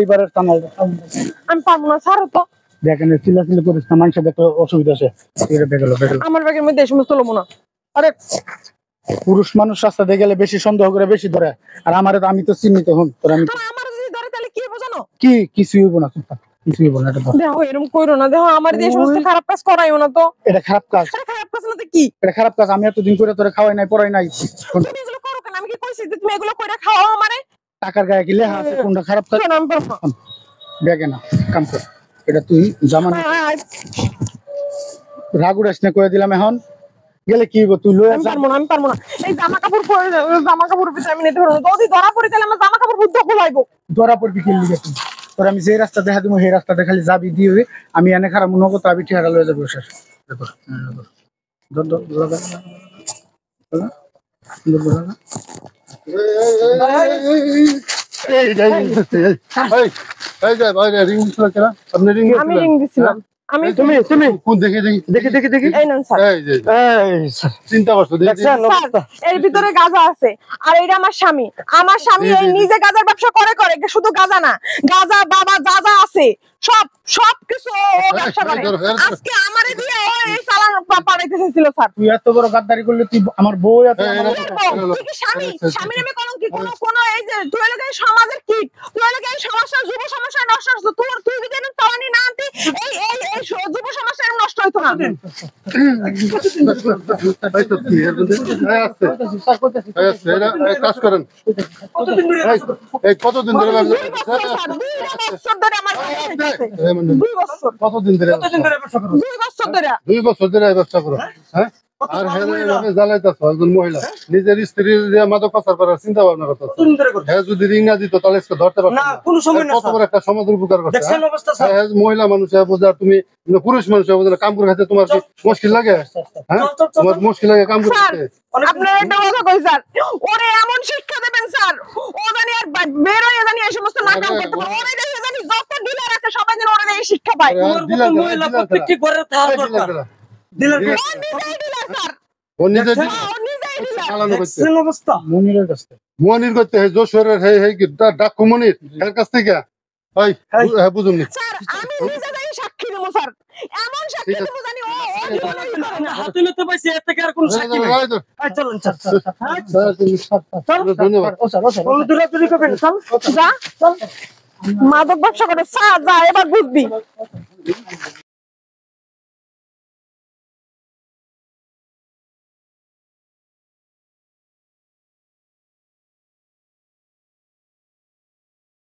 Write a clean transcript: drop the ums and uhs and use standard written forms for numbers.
এইবারের টানাল আমি পারবো না, ছাড়ো তো। দেখেন চিল্লাচিল্লি করিস না, মানুষের দেখলে অসুবিধা আছে। আমার ব্যাগের মধ্যে এই সমস্ত লবো না। আরে পুরুষ মানুষ রাস্তা দিয়ে গেলে বেশি সন্দেহ করে বেশি ধরে, আর আমার আমি তো চিহ্নিত হন তোর। আমি আমার যদি ধরে তাহলে কি হইব জানো? কি কিছুই হইব না, কিছুই হইব না। এটা দেখো এরকম কইরো না, দেখো আমার দিয়ে সমস্ত খারাপ কাজ করাইও না তো। এটা খারাপ কাজ। খারাপ কাজ না তো কি? এটা খারাপ কাজ। আমি এতদিন করে তোরে খাওয়াই নাই, পড়াই নাই। তুমি এগুলো করো কেন? আমি কি কইছি যে তুমি এগুলো কইরা খাওয়াও আমারে? টাকার গায়ে কি লেখা আছে কোনটা খারাপ কাজ? আমি পারবো না। দেখে না কাম কর। এটা তুই জামান রাগুড়াস না করে দিলাম। এখন গেলে কি হইব? তুই লয়ে যা। আমি পারবো না। এই জামা কাপড় পরে জামা কাপড় পিছে আমি নিতে পারবো না। যদি ধরা পড়ে তাহলে আমার জামা কাপড় বুদ্ধ খোলাইবো। ধরা পড়বি কি লিগে তুই? তোর আমি যে রাস্তা দেখা দিব সেই রাস্তাটা খালি যাবি দিয়ে আমি এনে খারাপ মনে করতো, আমি ঠিকাটা লয়ে যাবো। শেষ আমি রিং দিছিলাম। আমি তুমি কোন দেখি এই নেন স্যার। চিন্তা করছো এর ভিতরে গাঁজা আছে, আর এটা আমার স্বামী। আমার স্বামী এই নিজে গাঁজার ব্যবসা করে শুধু গাঁজা না, গাঁজা বাবা যা যা আছে সব কিছু ও ব্যবসা করে। আজকে আমারে দিয়ে ও এই চালান পাঠাইতে চাইছিল স্যার। তুই এত বড় গাদ্দারি করলে তুই আমার বউ এত তুই কি স্বামী নামে কলঙ্কি? কোন এই যে তুই লাগে সমাজের কীট, তুই লাগে এই সমস্যা যুব সমস্যা নষ্ট হচ্ছে। তুই যদি এরকম চালানি না আনতি এই এই এই যুব সমস্যা এরকম নষ্ট হইতো না। কাজ করেন। কতদিন ধরে কতদিন ধরে 2 বছর ধরে ব্যবসা করো? হ্যাঁ, আর জ্বালাইতেছ একজন মহিলা নিজের স্ত্রী মাদক পাচার করার চিন্তা ভাবনা করতেছ। হ্যাঁ, যদি রিং না দিত তাহলে ধরতে পারতো না। কত বড় একটা সমাজের উপকার করছে। মহিলা মানুষ বোঝা, তুমি পুরুষ মানুষ বোঝা, কাম করে খাইতে তোমার মুশকিল লাগে? হ্যাঁ, তোমার মুশকিল লাগে কাম করতে? আপনারা একটা কথা কই স্যার, ওরে এমন শিক্ষা দেবেন স্যার, ও জানি আর বের হয়ে জানি এই সমস্ত না কাম করতে পারে। ওরে দেখে জানি যত ডিলার আছে সবাই যেন ওরে এই শিক্ষা পায়। তোমার মতো মহিলা প্রত্যেকটি ঘরে থাকা দরকার। ডিলার স্যার, ও নিজে মনির করতে যশোরের ডাক মনির এর কাছ থেকে বুঝুন স্যার। আমি নিজে যাই সাক্ষী দেব স্যার, এমন সাক্ষী দেব জানি ও হাতে লতে পাইছে এর থেকে আর কোন সাক্ষী নাই। চলুন স্যার। ধন্যবাদ। দূরাদূরি করবেন চল। যা চল, মাদক ব্যবসা করে স্যার, যা এবার বুঝবি।